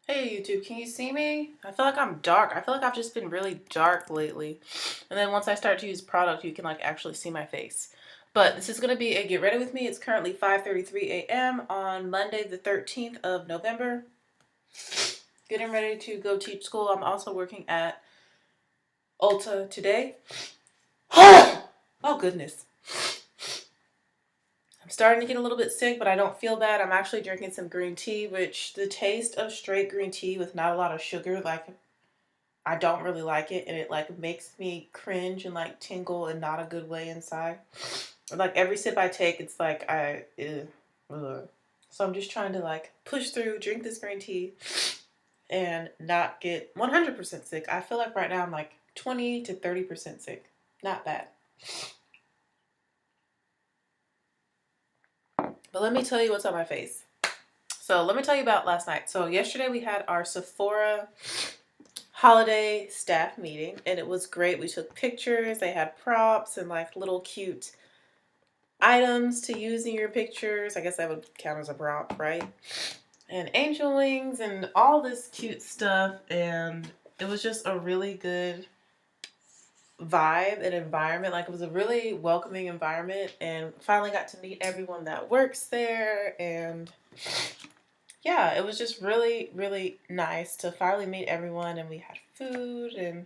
Hey YouTube, can you see me? I feel like I'm dark. I feel like I've just been really dark lately. And then once I start to use product, you can like actually see my face. But this is going to be a get ready with me. It's currently 5:33 a.m. on Monday the 13th of November. Getting ready to go teach school. I'm also working at Ulta today. Oh goodness. I'm starting to get a little bit sick, but I don't feel bad. I'm actually drinking some green tea, which the taste of straight green tea with not a lot of sugar, like I don't really like it, and it like makes me cringe and like tingle in not a good way inside. Like every sip I take, it's like ugh. So I'm just trying to like push through, drink this green tea, and not get 100% sick. I feel like right now I'm like 20 to 30% sick. Not bad. But let me tell you what's on my face. So let me tell you about last night. So yesterday we had our Sephora holiday staff meeting and it was great. We took pictures, they had props and like little cute items to use in your pictures. I guess that would count as a prop, right? And angel wings and all this cute stuff, and it was just a really good vibe and environment. Like it was a really welcoming environment, and finally got to meet everyone that works there. And yeah, it was just really, really nice to finally meet everyone, and we had food and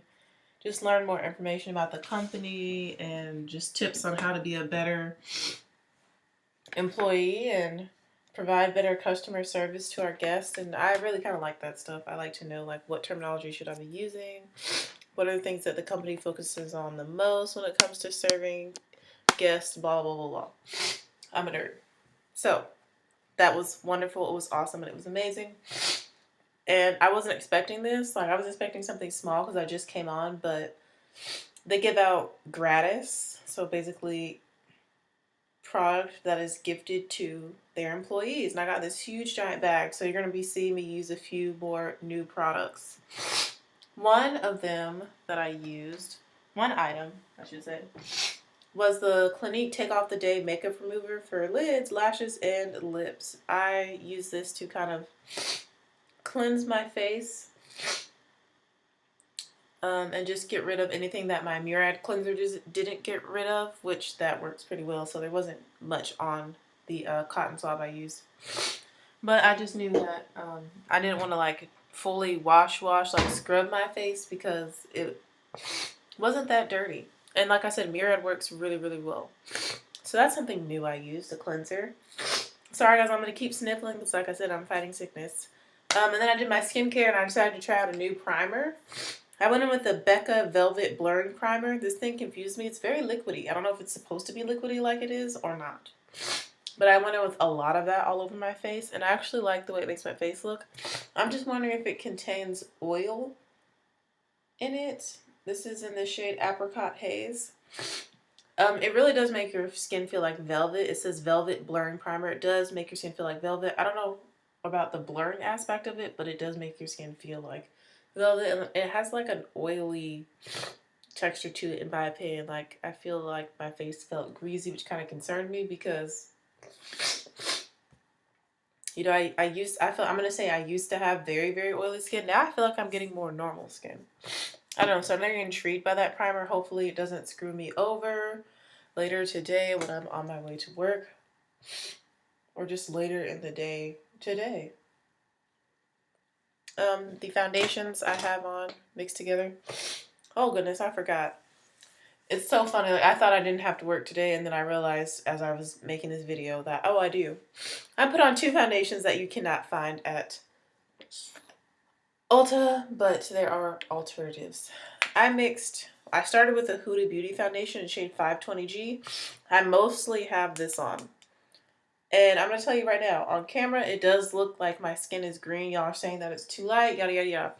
just learn more information about the company and just tips on how to be a better employee and provide better customer service to our guests. And I really kind of like that stuff. I like to know like what terminology should I be using, what are the things that the company focuses on the most when it comes to serving guests, blah blah blah blah. I'm a nerd. So that was wonderful. It was awesome and it was amazing. And I wasn't expecting this. Like I was expecting something small because I just came on, but they give out gratis. So basically product that is gifted to their employees. And I got this huge giant bag. So you're going to be seeing me use a few more new products. One of them that I used, one item, I should say, was the Clinique Take Off the Day Makeup Remover for lids, lashes, and lips. I use this to kind of cleanse my face and just get rid of anything that my Murad cleanser didn't get rid of, which that works pretty well. So there wasn't much on the cotton swab I used. But I just knew that I didn't want to like fully wash, like scrub my face because it wasn't that dirty. And like I said, Murad works really, really well. So that's something new I used, the cleanser. Sorry guys, I'm going to keep sniffling because like I said, I'm fighting sickness. And then I did my skincare and I decided to try out a new primer. I went in with the Becca Velvet Blurring Primer. This thing confused me. It's very liquidy. I don't know if it's supposed to be liquidy like it is or not. But I went in with a lot of that all over my face, and I actually like the way it makes my face look. I'm just wondering if it contains oil in it. This is in the shade Apricot Haze. It really does make your skin feel like velvet. It says Velvet Blurring Primer. It does make your skin feel like velvet. I don't know about the blurring aspect of it, but it does make your skin feel like velvet. And it has like an oily texture to it, in my opinion. Like, I feel like my face felt greasy, which kind of concerned me because you know, I'm gonna say I used to have very, very oily skin. Now I feel like I'm getting more normal skin. I don't know, so I'm very intrigued by that primer. Hopefully it doesn't screw me over later today when I'm on my way to work. Or just later in the day today. The foundations I have on mixed together. Oh goodness, I forgot. It's so funny. Like, I thought I didn't have to work today, and then I realized as I was making this video that, oh, I do. I put on two foundations that you cannot find at Ulta, but there are alternatives. I started with the Ulta Beauty foundation in shade 520G. I mostly have this on. And I'm going to tell you right now, on camera, it does look like my skin is green. Y'all are saying that it's too light, yada, yada, yada.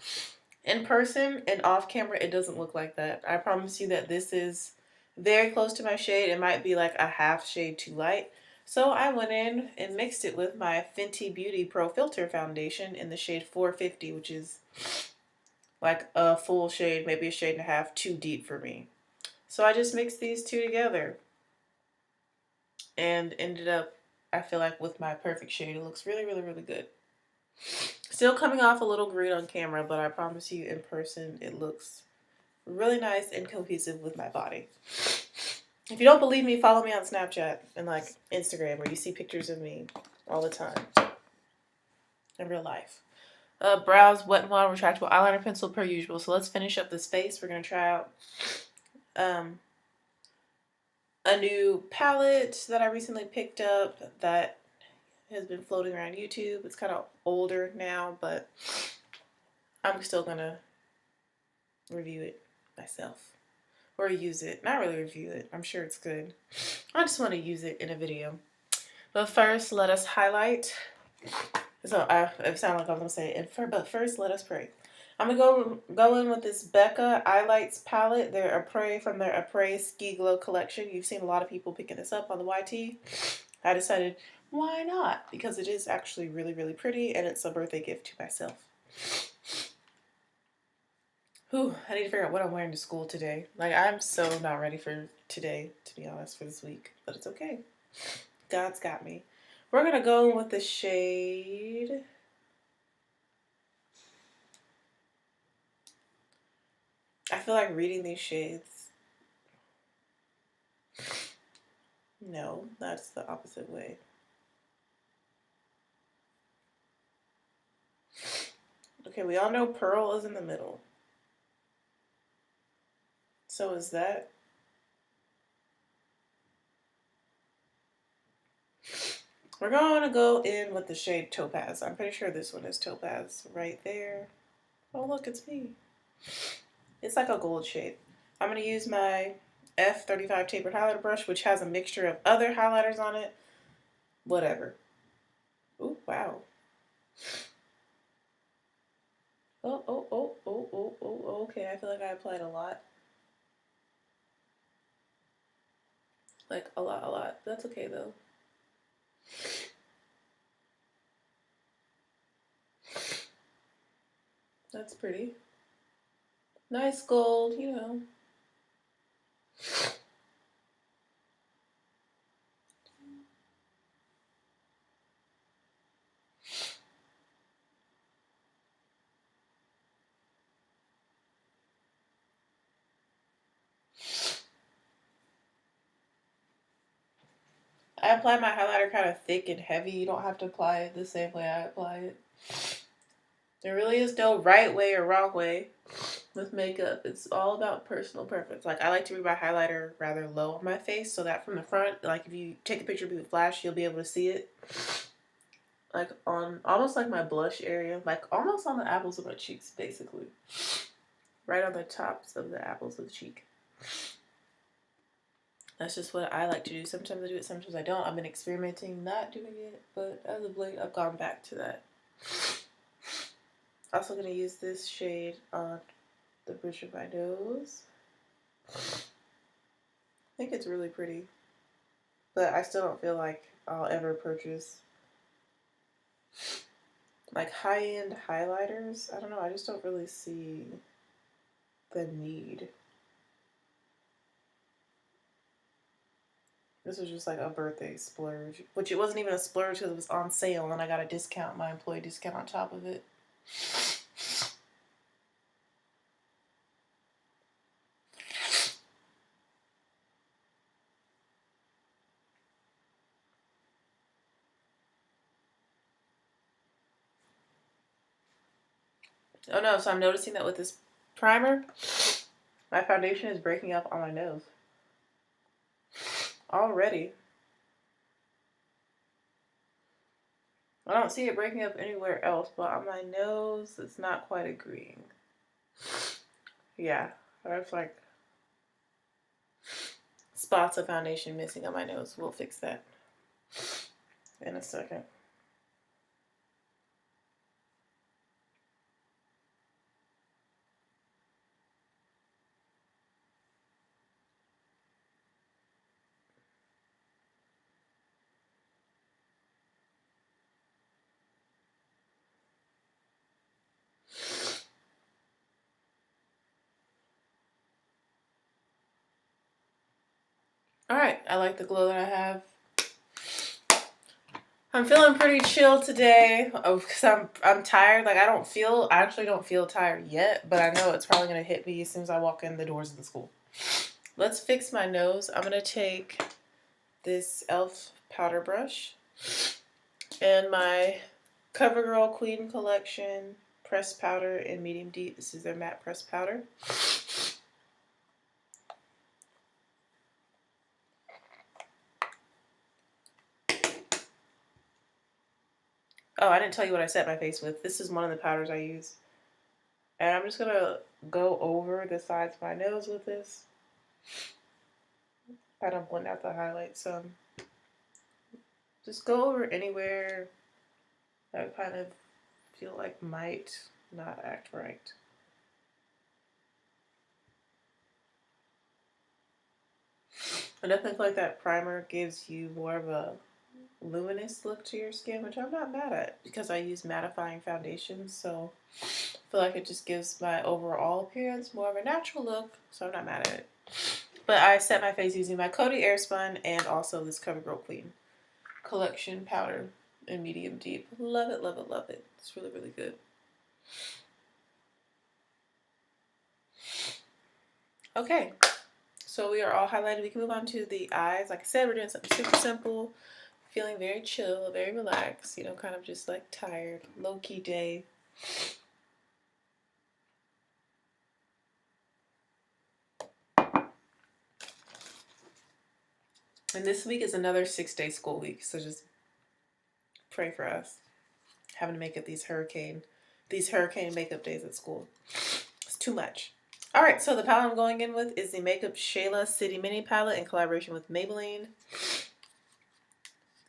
In person and off camera, it doesn't look like that. I promise you that this is very close to my shade. It might be like a half shade too light. So I went in and mixed it with my Fenty Beauty Pro Filter foundation in the shade 450, which is like a full shade, maybe a shade and a half too deep for me. So I just mixed these two together and ended up, I feel like, with my perfect shade. It looks really, really, really good. Still coming off a little green on camera, but I promise you in person it looks really nice and cohesive with my body. If you don't believe me, follow me on Snapchat and like Instagram where you see pictures of me all the time in real life. Brows, Wet n Wild retractable eyeliner pencil per usual. So let's finish up this face. We're going to try out a new palette that I recently picked up that has been floating around YouTube. It's kind of older now, but I'm still going to review it myself. Or use it. Not really review it. I'm sure it's good. I just want to use it in a video. But first, let us highlight. So it sounded like I was going to say it. But first, let us pray. I'm going to go in with this Becca Eyelights palette. They're Apres from their Apres Ski Glow collection. You've seen a lot of people picking this up on the YT. I decided, why not? Because it is actually really, really pretty, and it's a birthday gift to myself. Whew, I need to figure out what I'm wearing to school today. Like, I'm so not ready for today, to be honest, for this week. But it's okay. God's got me. We're going to go with the shade... I feel like reading these shades. No, that's the opposite way. Okay, we all know Pearl is in the middle. So is that. We're going to go in with the shade Topaz. I'm pretty sure this one is Topaz right there. Oh, look, it's me. It's like a gold shade. I'm going to use my F35 tapered highlighter brush, which has a mixture of other highlighters on it. Whatever. Ooh, wow. Oh, okay. I feel like I applied a lot. Like, a lot. That's okay, though. That's pretty. Nice gold, you know. I apply my highlighter kind of thick and heavy. You don't have to apply it the same way I apply it. There really is no right way or wrong way with makeup. It's all about personal preference. Like, I like to read my highlighter rather low on my face so that from the front, like if you take a picture of me with flash, you'll be able to see it. Like on almost like my blush area, like almost on the apples of my cheeks, basically. Right on the tops of the apples of the cheek. That's just what I like to do. Sometimes I do it, sometimes I don't. I've been experimenting not doing it, but as of late, I've gone back to that. Also going to use this shade on the bridge of my nose. I think it's really pretty, but I still don't feel like I'll ever purchase like high-end highlighters. I don't know, I just don't really see the need. This was just like a birthday splurge, which it wasn't even a splurge because it was on sale and I got a discount, my employee discount on top of it. Oh no, so I'm noticing that with this primer, my foundation is breaking up on my nose. Already. I don't see it breaking up anywhere else, but on my nose, it's not quite agreeing. Yeah, there's like spots of foundation missing on my nose. We'll fix that in a second. Alright, I like the glow that I have. I'm feeling pretty chill today because I'm tired. Like I actually don't feel tired yet, but I know it's probably gonna hit me as soon as I walk in the doors of the school. Let's fix my nose. I'm gonna take this e.l.f. powder brush and my CoverGirl Queen Collection pressed powder in medium deep. This is their matte pressed powder. Oh, I didn't tell you what I set my face with. This is one of the powders I use. And I'm just gonna go over the sides of my nose with this. Kind of blend out the highlights some. Just go over anywhere that I kind of feel like might not act right. I definitely feel like that primer gives you more of a luminous look to your skin, which I'm not mad at because I use mattifying foundations, so I feel like it just gives my overall appearance more of a natural look, so I'm not mad at it. But I set my face using my Coty Airspun and also this CoverGirl Queen Collection powder in medium deep. Love it, love it, love it. It's really, really good. Okay, so we are all highlighted. We can move on to the eyes. Like I said, we're doing something super simple. Feeling very chill, very relaxed, you know, kind of just like tired, low-key day. And this week is another 6-day school week, so just pray for us having to make it these hurricane makeup days at school. It's too much. All right, so the palette I'm going in with is the Makeup Shayla City Mini Palette in collaboration with Maybelline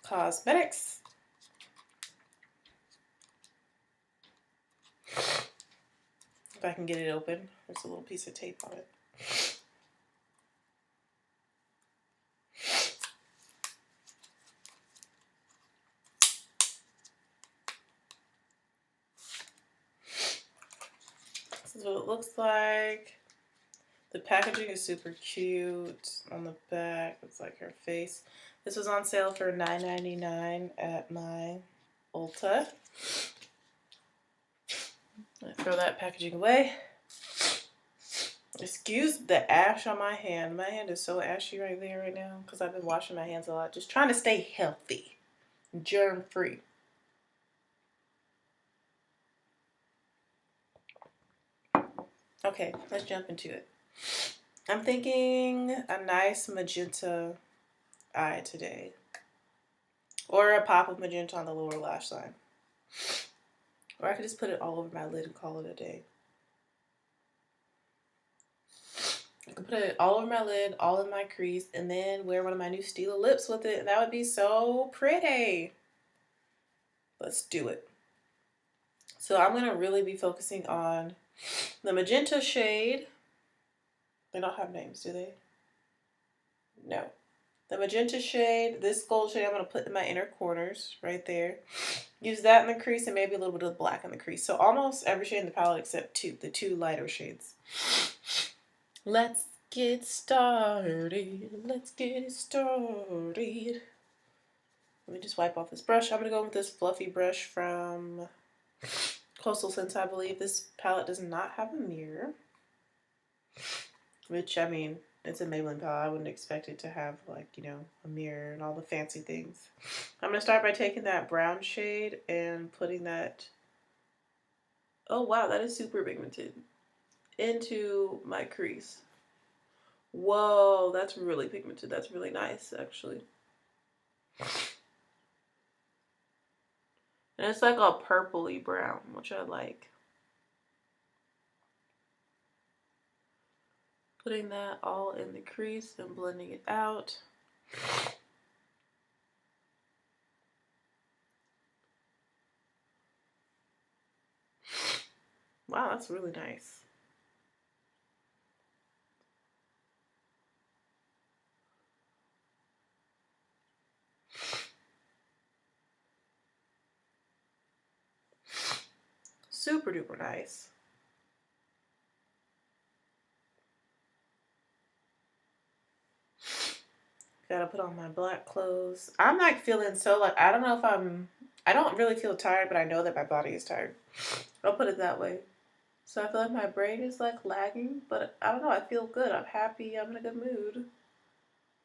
Cosmetics. If I can get it open, there's a little piece of tape on it. This is what it looks like. The packaging is super cute. On the back, it's like her face. This was on sale for $9.99 at my Ulta. I throw that packaging away. Excuse the ash on my hand. My hand is so ashy right there right now because I've been washing my hands a lot. Just trying to stay healthy, germ-free. Okay, let's jump into it. I'm thinking a nice magenta eye today. Or a pop of magenta on the lower lash line. Or I could just put it all over my lid and call it a day. I could put it all over my lid, all in my crease, and then wear one of my new Stila lips with it. And that would be so pretty. Let's do it. So I'm going to really be focusing on the magenta shade. They don't have names, do they? No. The magenta shade, this gold shade I'm going to put in my inner corners right there. Use that in the crease and maybe a little bit of black in the crease. So almost every shade in the palette except the two lighter shades. Let's get started. Let's get it started. Let me just wipe off this brush. I'm going to go with this fluffy brush from Coastal Scents, I believe. This palette does not have a mirror. Which, I mean, it's a Maybelline palette. I wouldn't expect it to have, like, you know, a mirror and all the fancy things. I'm going to start by taking that brown shade and putting that... Oh, wow, that is super pigmented. Into my crease. Whoa, that's really pigmented. That's really nice, actually. And it's like a purpley brown, which I like. Putting that all in the crease and blending it out. Wow, that's really nice. Super duper nice. Gotta put on my black clothes. I'm like feeling so like, I don't know if I don't really feel tired, but I know that my body is tired. I'll put it that way. So I feel like my brain is like lagging, but I don't know. I feel good. I'm happy. I'm in a good mood.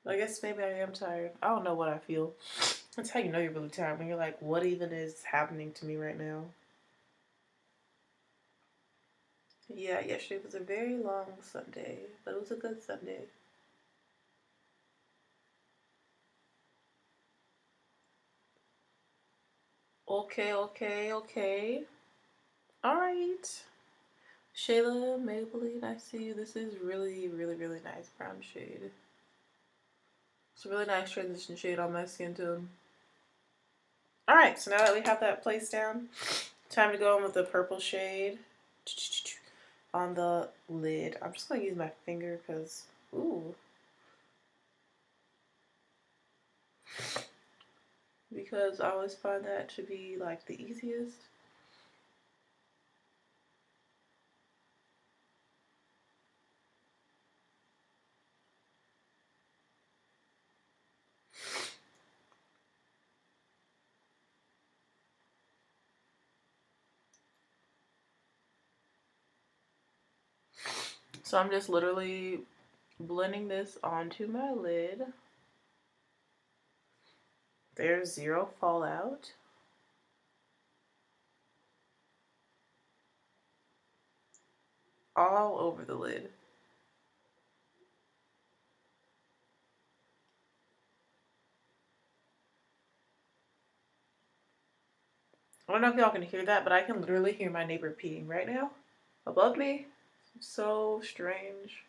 I guess maybe I am tired. I don't know what I feel. That's how you know you're really tired, when you're like, what even is happening to me right now? Yeah, yesterday was a very long Sunday, but it was a good Sunday. Okay, okay, okay. All right. Shayla, Maybelline, I see you. This is really, really, really nice brown shade. It's a really nice transition shade on my skin tone. All right, so now that we have that placed down, time to go in with the purple shade on the lid. I'm just gonna use my finger because, ooh, because I always find that to be like the easiest. So I'm just literally blending this onto my lid. There's zero fallout. All over the lid. I don't know if y'all can hear that, but I can literally hear my neighbor peeing right now above me. So strange.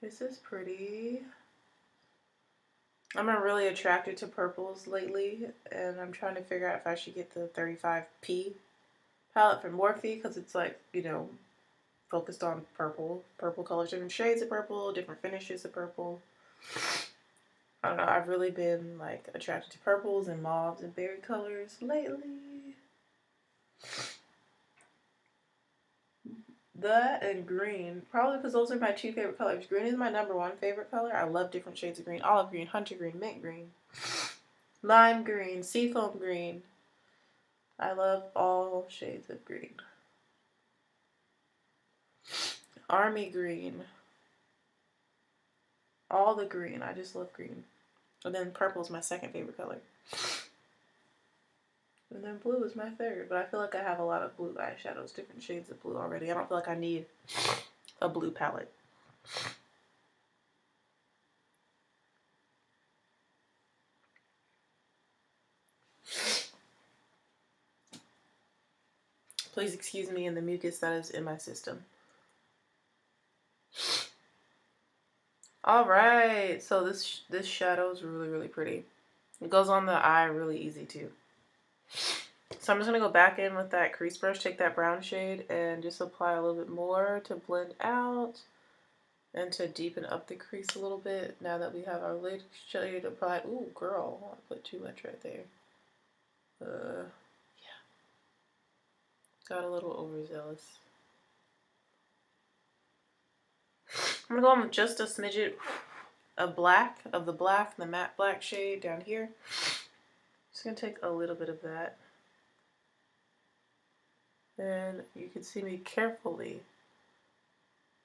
This is pretty. I'm really attracted to purples lately, and I'm trying to figure out if I should get the 35P palette from Morphe, because it's like, you know, focused on purple colors, different shades of purple, different finishes of purple. I don't know, I've really been like attracted to purples and mauves and berry colors lately. That and green, probably because those are my two favorite colors. Green is my number one favorite color. I love different shades of green: olive green, hunter green, mint green, lime green, seafoam green. I love all shades of green. Army green, all the green. I just love green. And then purple is my second favorite color. And then blue is my third. But I feel like I have a lot of blue eyeshadows, different shades of blue already. I don't feel like I need a blue palette. Please excuse me and the mucus that is in my system. All right, so this shadow is really, really pretty. It goes on the eye really easy too. So I'm just gonna go back in with that crease brush, take that brown shade, and just apply a little bit more to blend out and to deepen up the crease a little bit. Now that we have our lid shade applied. Ooh, girl, I put too much right there. Yeah, got a little overzealous. I'm gonna go on just a smidget of black, the matte black shade down here. Just gonna take a little bit of that. And you can see me carefully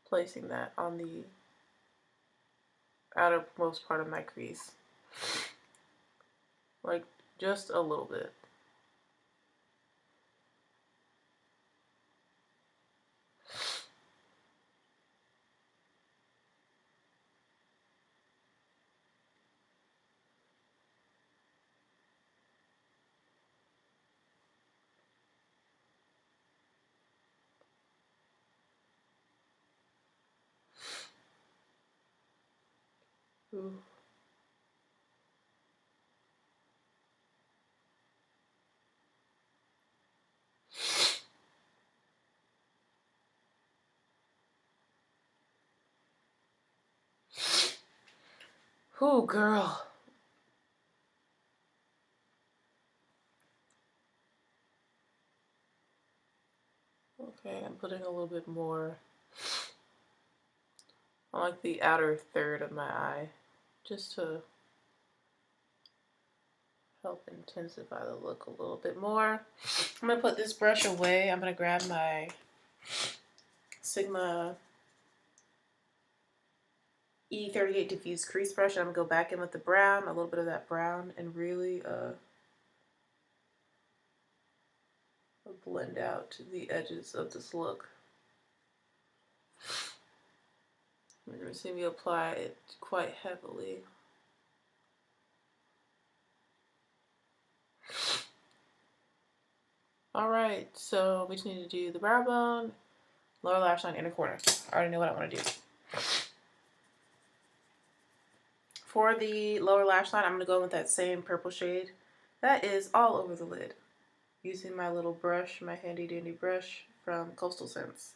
placing that on the outermost part of my crease. Like just a little bit. Ooh. Ooh, girl. Okay, I'm putting a little bit more on like the outer third of my eye, just to help intensify the look a little bit more. I'm gonna put this brush away. I'm gonna grab my Sigma E38 diffuse crease brush, and I'm gonna go back in with the brown, a little bit of that brown, and really blend out the edges of this look. You're gonna see me apply it quite heavily. Alright, so we just need to do the brow bone, lower lash line, inner corner. I already know what I want to do. For the lower lash line, I'm going to go with that same purple shade that is all over the lid, using my little brush, my handy dandy brush from Coastal Scents.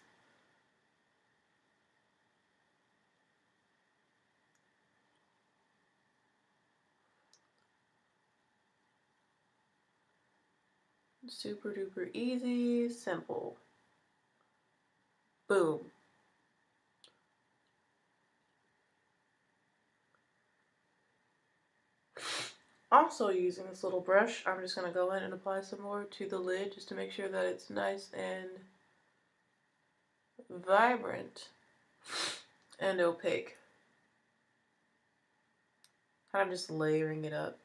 Super duper easy, simple. Boom. Also using this little brush, I'm just going to go in and apply some more to the lid just to make sure that it's nice and vibrant and opaque. I'm just layering it up.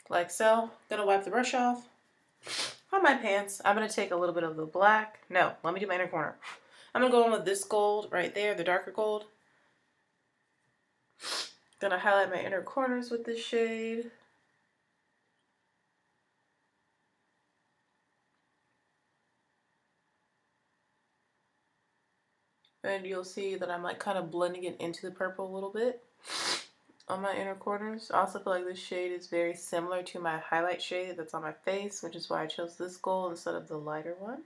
Like so. Gonna wipe the brush off. On my pants, I'm going to take a little bit of the black. No, let me do my inner corner. I'm going to go in with this gold right there, the darker gold. Gonna highlight my inner corners with this shade. And you'll see that I'm like kind of blending it into the purple a little bit on my inner corners. I also feel like this shade is very similar to my highlight shade that's on my face, which is why I chose this gold instead of the lighter one.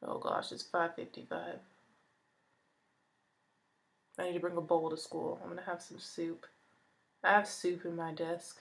Oh gosh, it's 5:55. I need to bring a bowl to school. I'm gonna have some soup. I have soup in my desk.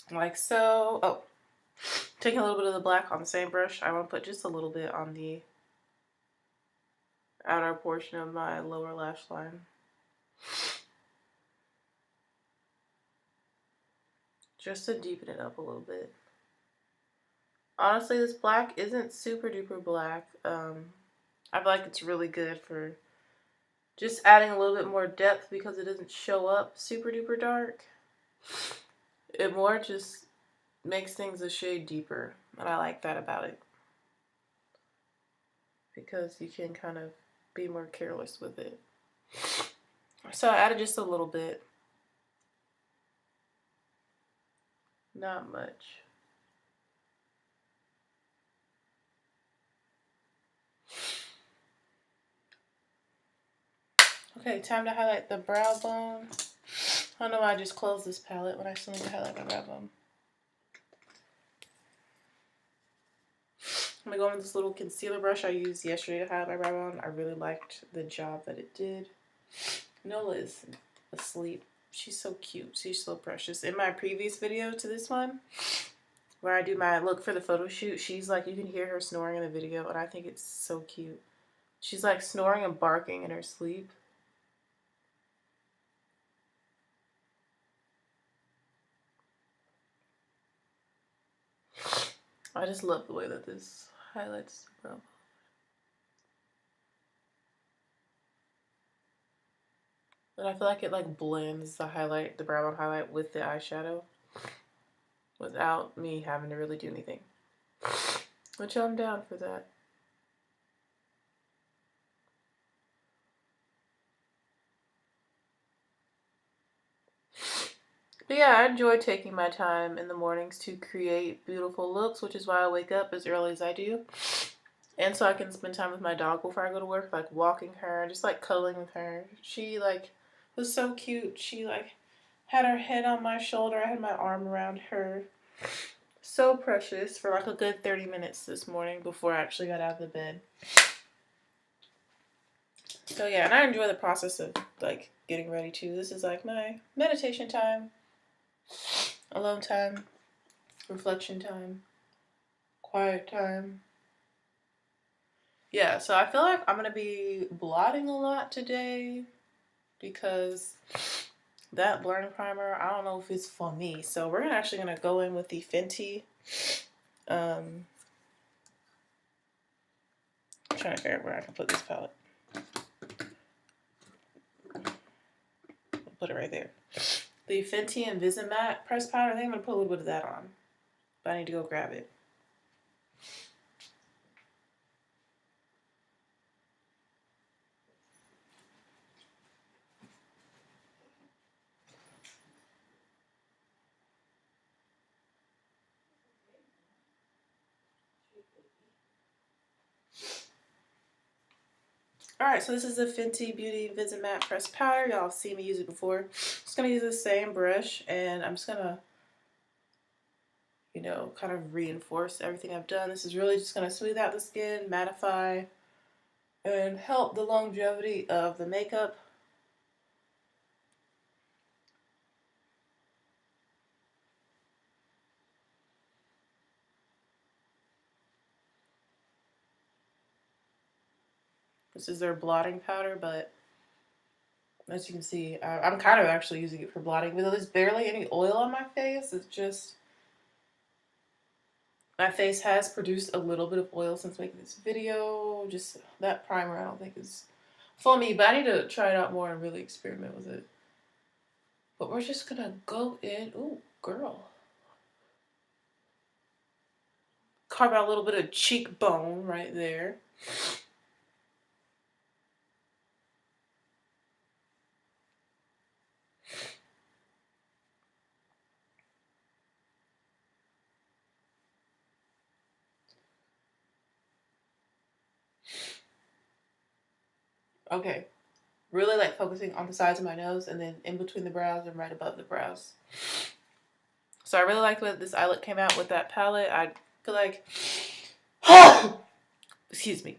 Like so. Oh, taking a little bit of the black on the same brush, I want to put just a little bit on the outer portion of my lower lash line. Just to deepen it up a little bit. Honestly, this black isn't super duper black. I feel like it's really good for just adding a little bit more depth because it doesn't show up super duper dark. It more just makes things a shade deeper, and I like that about it. Because you can kind of be more careless with it. So I added just a little bit. Not much. Okay, time to highlight the brow bone. I don't know why I just closed this palette when I still need to highlight my brow bone. I'm going to go in with this little concealer brush I used yesterday to highlight my brow bone. I really liked the job that it did. Nola is asleep. She's so cute. She's so precious. In my previous video to this one, where I do my look for the photo shoot, she's like, you can hear her snoring in the video, and I think it's so cute. She's like snoring and barking in her sleep. I just love the way that this highlights the brow. And I feel like it like blends the highlight, the brow bone highlight with the eyeshadow without me having to really do anything. Which I'm down for that. But yeah, I enjoy taking my time in the mornings to create beautiful looks, which is why I wake up as early as I do. And so I can spend time with my dog before I go to work, like walking her, just like cuddling with her. She like was so cute. She like had her head on my shoulder. I had my arm around her. So precious for like a good 30 minutes this morning before I actually got out of the bed. So yeah, and I enjoy the process of like getting ready too. This is like my meditation time, alone time, reflection time, quiet time. Yeah, so I feel like I'm gonna be blotting a lot today because that blurring primer, I don't know if it's for me. So we're actually gonna go in with the Fenty. I'm trying to figure out where I can put this palette. I'll put it right there. The Fenty Invisimatte pressed powder. I think I'm gonna put a little bit of that on, but I need to go grab it. Alright, so this is the Fenty Beauty Invisimatte pressed powder. Y'all have seen me use it before. Just gonna use the same brush, and I'm just gonna, you know, kind of reinforce everything I've done. This is really just gonna smooth out the skin, mattify, and help the longevity of the makeup. This is their blotting powder, but as you can see, I'm kind of actually using it for blotting. But there's barely any oil on my face. It's just, my face has produced a little bit of oil since making this video. Just that primer I don't think is for me, but I need to try it out more and really experiment with it. But we're just gonna go in. Ooh, girl. Carve out a little bit of cheekbone right there. Okay. Really like focusing on the sides of my nose and then in between the brows and right above the brows. So I really liked what this eye look came out with that palette. I feel like, excuse me,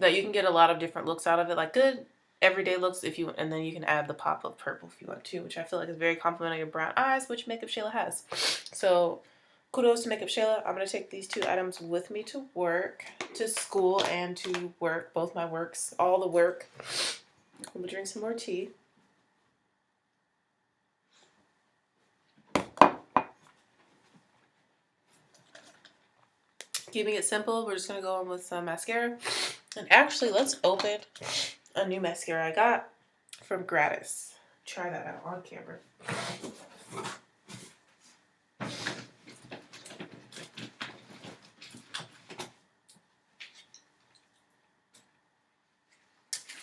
that you can get a lot of different looks out of it. Like good everyday looks if you, and then you can add the pop of purple if you want to, which I feel like is very complimentary of brown eyes, which Makeup Shayla has. So kudos to Makeup Shayla. I'm going to take these two items with me to work, to school, and to work. Both my works, all the work. I'm going to drink some more tea. Keeping it simple, we're just going to go in with some mascara. And actually, let's open a new mascara I got from Gratis. Try that out on camera.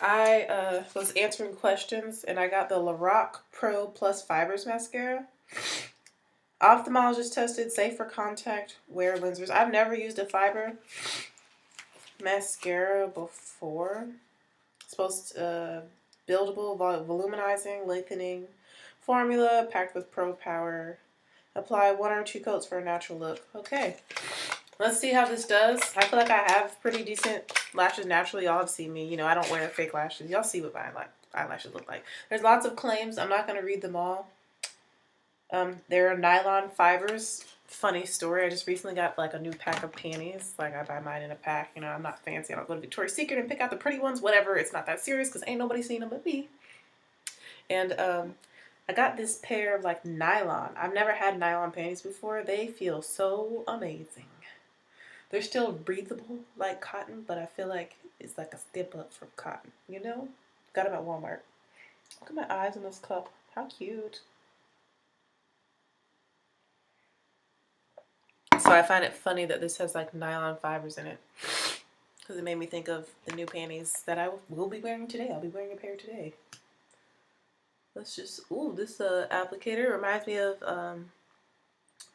I was answering questions and I got the Lorac Pro Plus Fibers mascara. Ophthalmologist tested, safe for contact wear lenses. I've never used a fiber mascara before. It's supposed to buildable, volumizing, lengthening formula packed with pro power. Apply 1 or 2 coats for a natural look. Okay, let's see how this does. I feel like I have pretty decent lashes naturally. Y'all have seen me. You know, I don't wear fake lashes. Y'all see what my eyelashes look like. There's lots of claims. I'm not going to read them all. There are nylon fibers. Funny story. I just recently got like a new pack of panties. Like I buy mine in a pack. You know, I'm not fancy. I don't go to Victoria's Secret and pick out the pretty ones. Whatever. It's not that serious because ain't nobody seen them but me. And I got this pair of like nylon. I've never had nylon panties before. They feel so amazing. They're still breathable like cotton, but I feel like it's like a step up from cotton, you know? Got them at Walmart. Look at my eyes in this cup. How cute. So I find it funny that this has like nylon fibers in it. Because it made me think of the new panties that I will be wearing today. I'll be wearing a pair today. let's just, ooh, this applicator reminds me of,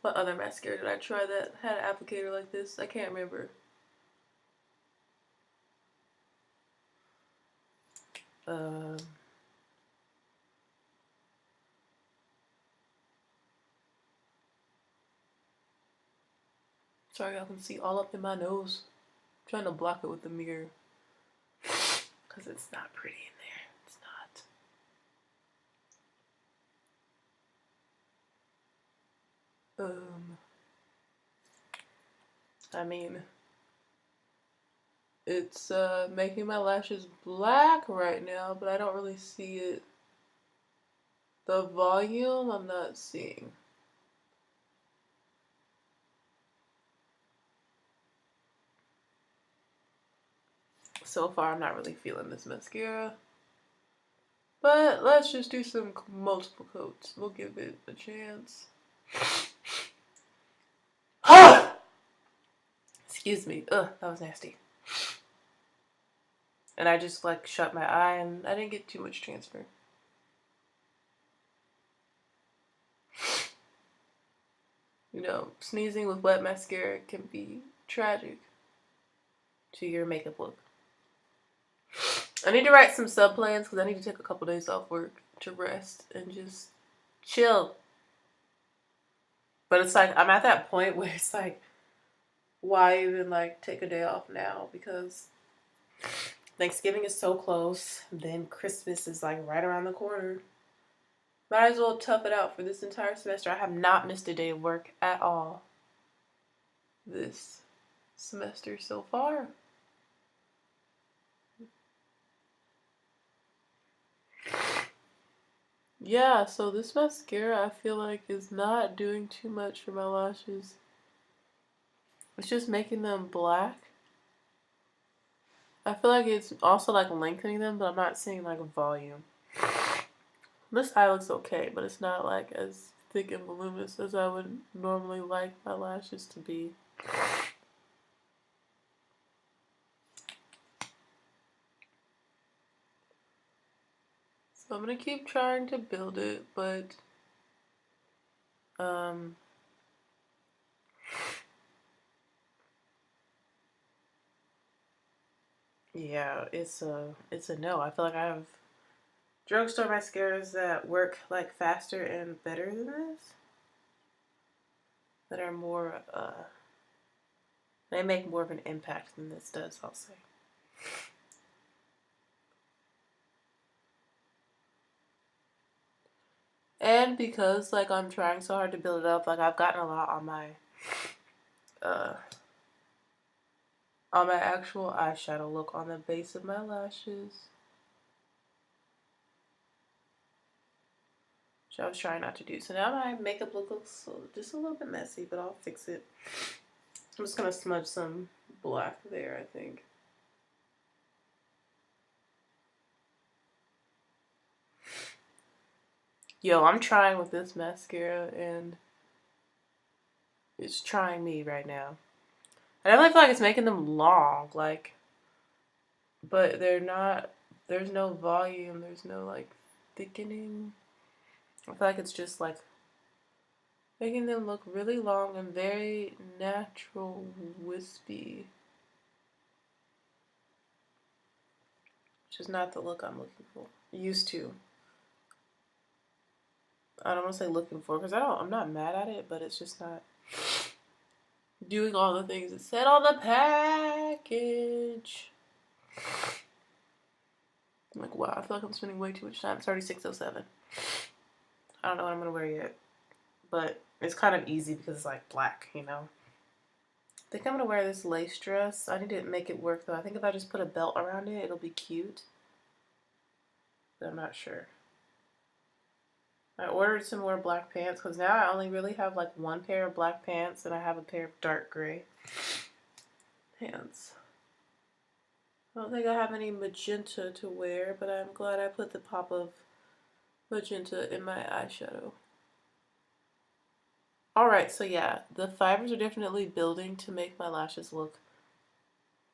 what other mascara did I try that had an applicator like this? I can't remember. Sorry, y'all can see all up in my nose. I'm trying to block it with the mirror. Because it's not pretty in there. It's not. I mean, it's making my lashes black right now, but I don't really see it. The volume, I'm not seeing. So far, I'm not really feeling this mascara. But let's just do some multiple coats. We'll give it a chance. Excuse me. Ugh, that was nasty. And I just like shut my eye and I didn't get too much transfer. You know, sneezing with wet mascara can be tragic to your makeup look. I need to write some sub plans because I need to take a couple days off work to rest and just chill. But it's like, I'm at that point where it's like, why even like take a day off now? Because Thanksgiving is so close. Then Christmas is like right around the corner. Might as well tough it out for this entire semester. I have not missed a day of work at all this semester so far. Yeah, so this mascara I feel like is not doing too much for my lashes. It's just making them black. I feel like it's also like lengthening them, but I'm not seeing like volume. This eye looks okay, but it's not like as thick and voluminous as I would normally like my lashes to be. So I'm gonna keep trying to build it, but yeah, it's a no. I feel like I have drugstore mascaras that work like faster and better than this. That are more they make more of an impact than this does, I'll say. And because like I'm trying so hard to build it up, like I've gotten a lot on my actual eyeshadow look on the base of my lashes. Which I was trying not to do. So now my makeup look looks just a little bit messy, but I'll fix it. I'm just gonna smudge some black there, I think. Yo, I'm trying with this mascara and it's trying me right now. I definitely feel like it's making them long, like, but they're not, there's no volume, there's no like thickening. I feel like it's just like making them look really long and very natural, wispy. Which is not the look I'm looking for. Used to. I don't want to say looking for because I'm not mad at it, but it's just not doing all the things it said on the package. I'm like, wow, I feel like I'm spending way too much time. It's already 6:07. I don't know what I'm going to wear yet. But it's kind of easy because it's like black, you know. I think I'm going to wear this lace dress. I need to make it work though. I think if I just put a belt around it, it'll be cute. But I'm not sure. I ordered some more black pants because now I only really have like one pair of black pants and I have a pair of dark gray pants. I don't think I have any magenta to wear, but I'm glad I put the pop of magenta in my eyeshadow. Alright, so yeah, the fibers are definitely building to make my lashes look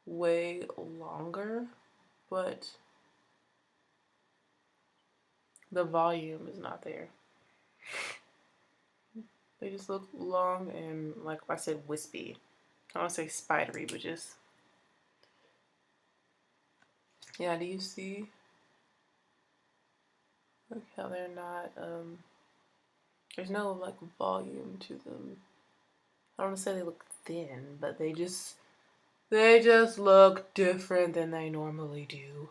way longer, but the volume is not there. They just look long and, like I said, wispy. I don't want to say spidery, but just, yeah, do you see like how they're not, there's no like volume to them. I don't want to say they look thin, but they just look different than they normally do.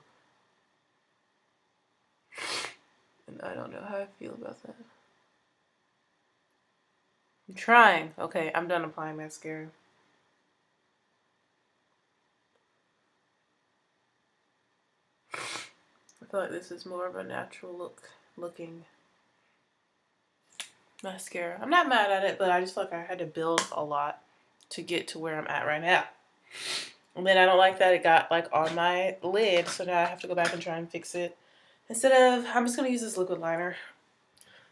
And I don't know how I feel about that. I'm trying. Okay, I'm done applying mascara. I feel like this is more of a natural looking mascara. I'm not mad at it, but I just feel like I had to build a lot to get to where I'm at right now. And then I don't like that it got like on my lid, so now I have to go back and try and fix it. Instead of, I'm just gonna use this liquid liner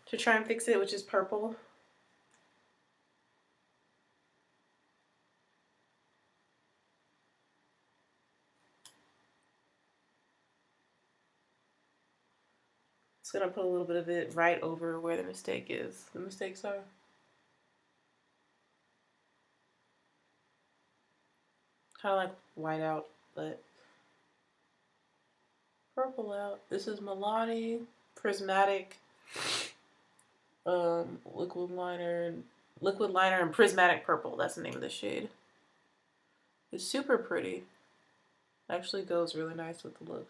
to try and fix it, which is purple. Just gonna put a little bit of it right over where the mistakes are. Kind of like white out, but purple out. This is Milani Prismatic liquid liner and prismatic purple. That's the name of the shade. It's super pretty. Actually goes really nice with the look.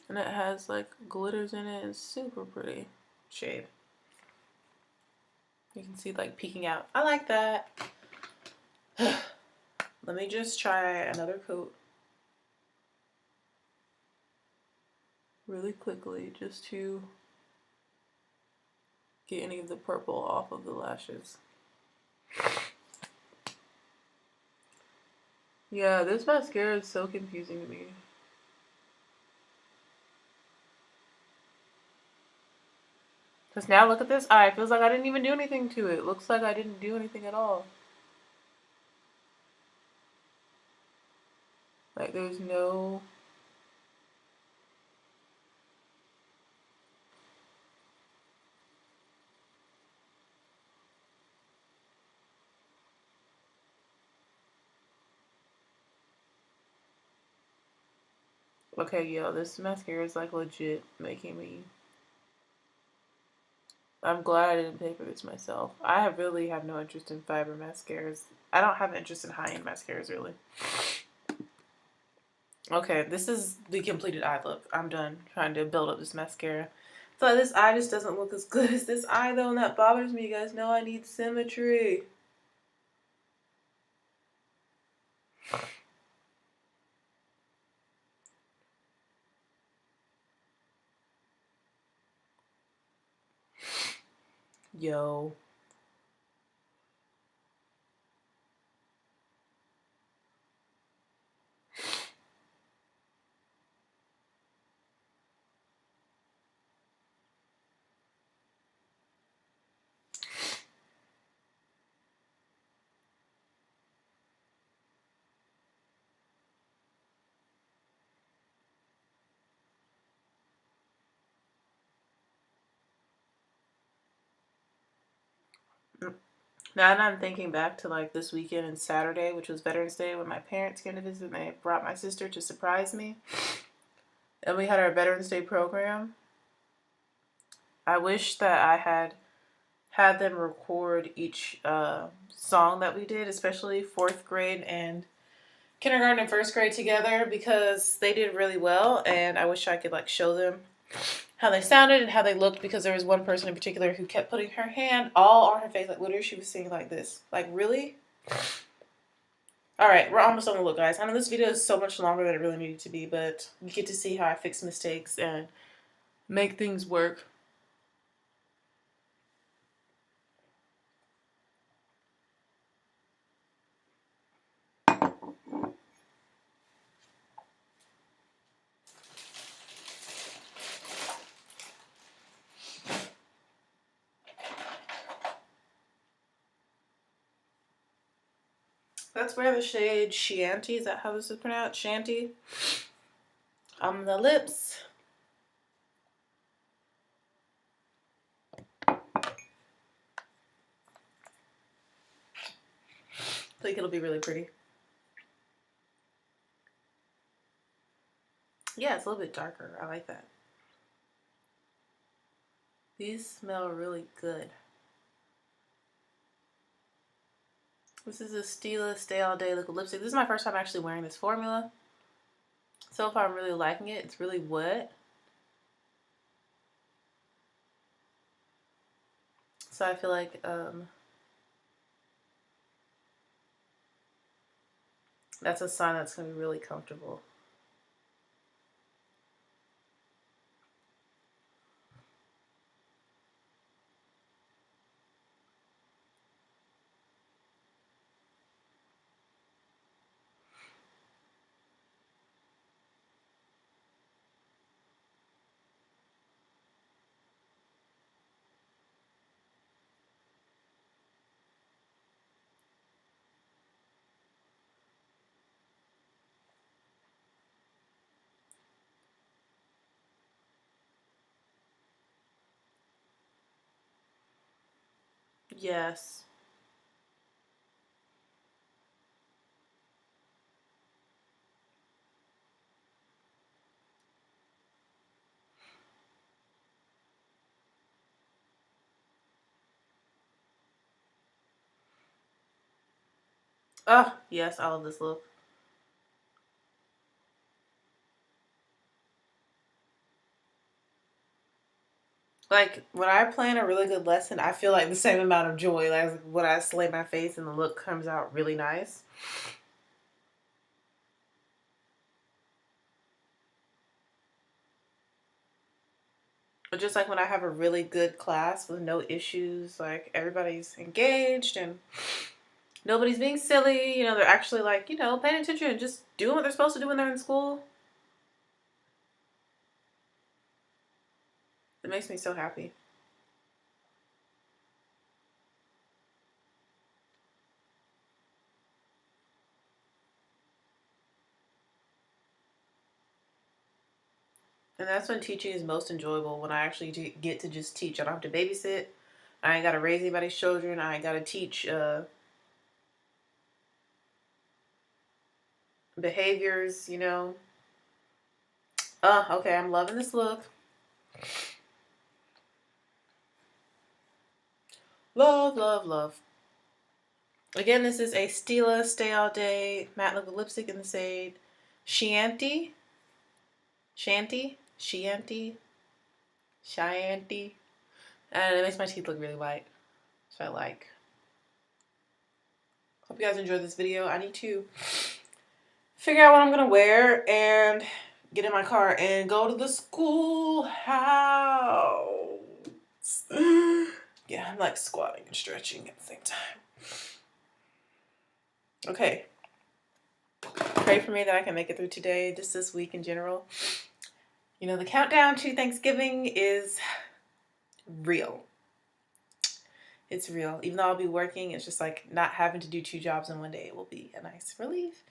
And it has like glitters in it. It's super pretty shade. You can see like peeking out. I like that. Let me just try another coat really quickly just to get any of the purple off of the lashes. Yeah, this mascara is so confusing to me. Because now look at this eye. It feels like I didn't even do anything to it. Looks like I didn't do anything at all. Like there's no... Okay, yo, this mascara is like legit making me... I'm glad I didn't pay for this myself. I really have no interest in fiber mascaras. I don't have interest in high-end mascaras, really. Okay, this is the completed eye look. I'm done trying to build up this mascara. So this eye just doesn't look as good as this eye, though, and that bothers me. You guys know I need symmetry. Yo. Now that I'm thinking back to like this weekend and Saturday, which was Veterans Day, when my parents came to visit and they brought my sister to surprise me. And we had our Veterans Day program. I wish that I had them record each song that we did, especially 4th grade and kindergarten and 1st grade together, because they did really well, and I wish I could like show them how they sounded and how they looked, because there was one person in particular who kept putting her hand all on her face, like literally she was singing like this. Like, really? Alright, we're almost on the look, guys. I know this video is so much longer than it really needed to be, but you get to see how I fix mistakes and make things work. Let's wear the shade Shanty. Is that how this is pronounced? Shanty. On the lips. I think it'll be really pretty. Yeah, it's a little bit darker. I like that. These smell really good. This is a Stila Stay All Day liquid lipstick. This is my first time actually wearing this formula. So far I'm really liking it. It's really wet. So I feel like that's a sign that's going to be really comfortable. Yes. Oh, yes, I love this look. Like, when I plan a really good lesson, I feel like the same amount of joy as when I slay my face and the look comes out really nice. But just like when I have a really good class with no issues, like everybody's engaged and nobody's being silly, you know, they're actually like, you know, paying attention and just doing what they're supposed to do when they're in school. It makes me so happy. And that's when teaching is most enjoyable, when I actually get to just teach. I don't have to babysit. I ain't got to raise anybody's children. I ain't got to teach behaviors, you know. Okay, I'm loving this look. Love, love, love. Again, this is a Stila Stay All Day matte liquid lipstick in the shade Shanty. Shanty? Shanty? Shanty? And it makes my teeth look really white. So I like. Hope you guys enjoyed this video. I need to figure out what I'm going to wear and get in my car and go to the schoolhouse. Yeah, I'm like squatting and stretching at the same time. Okay. Pray for me that I can make it through today, just this week in general. You know, the countdown to Thanksgiving is real. It's real. Even though I'll be working, it's just like not having to do 2 jobs in one day. It will be a nice relief.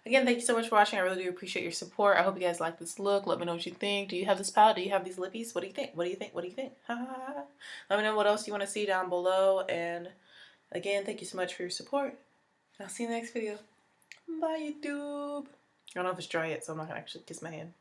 Again, thank you so much for watching. I really do appreciate your support. I hope you guys like this look. Let me know what you think. Do you have this palette? Do you have these lippies? What do you think? What do you think? What do you think? Let me know what else you want to see down below. And again, thank you so much for your support. I'll see you in the next video. Bye, YouTube. I don't know if it's dry yet, so I'm not going to actually kiss my hand.